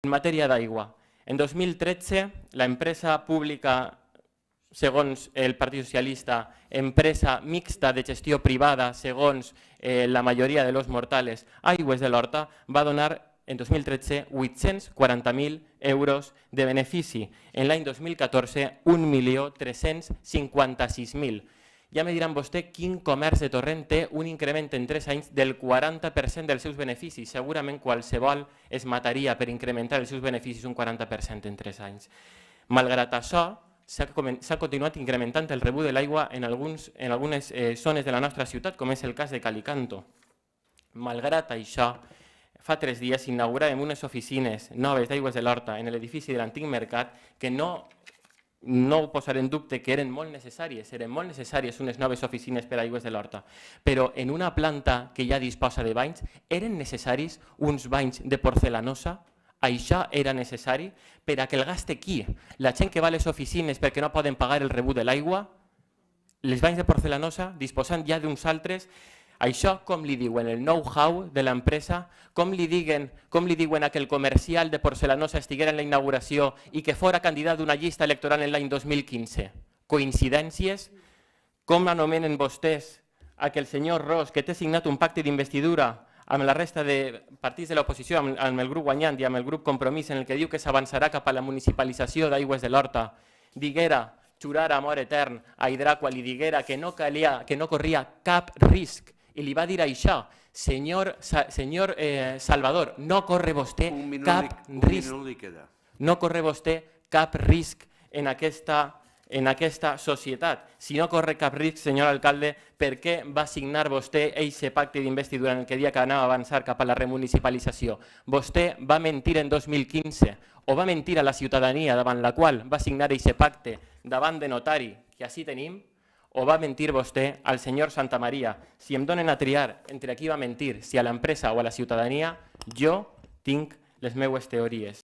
En matèria d'aigua, en 2013 l'empresa pública, segons el Partit Socialista, empresa mixta de gestió privada, segons la majoria de los mortales, Aigües de l'Horta, va donar en 2013 840.000 euros de benefici. En l'any 2014, 1.356.000. Ja me diran vostè quin comerç de Torrent té un increment en 3 anys del 40% dels seus beneficis. Segurament qualsevol es mataria per incrementar els seus beneficis un 40% en 3 anys. Malgrat això, s'ha continuat incrementant el rebut de l'aigua en algunes zones de la nostra ciutat, com és el cas de Calicanto. Malgrat això, fa 3 dies inauguràvem unes oficines noves d'Aigües de l'Horta en l'edifici de l'antic mercat que no ho posaré en dubte, que eren molt necessàries unes noves oficines per a Aigües de l'Horta, però en una planta que ja disposa de banys, eren necessaris uns banys de porcelanosa? Això era necessari per a que el gaste qui? La gent que va a les oficines perquè no poden pagar el rebut de l'aigua? Les banys de porcelanosa, disposant ja d'uns altres? Això com li diuen el know-how de l'empresa? Com li diuen a que el comercial de porcelanosa estiguera en la inauguració i que fora candidat d'una llista electoral en l'any 2015? Coincidències? Com anomenen vostès a que el senyor Ros, que té signat un pacte d'investidura amb la resta de partits de l'oposició, amb el grup Guanyant i amb el grup Compromís, en el que diu que s'avançarà cap a la municipalització d'Aigües de l'Horta, diguera, jurar amor etern a Hidraqual i diguera que no corria cap risc, i li va dir això: senyor Salvador, no corre vostè cap risc. No corre vostè cap risc en aquesta societat. Si no corre cap risc, senyor alcalde, per què va signar vostè aquest pacte d'investidura en el que dia que anava a avançar cap a la remunicipalització? Vostè va mentir en 2015 o va mentir a la ciutadania davant la qual va signar aquest pacte davant de notari, que així tenim, o va mentir vostè al senyor Santamaria? Si em donen a triar entre qui va mentir, si a l'empresa o a la ciutadania, jo tinc les meves teories.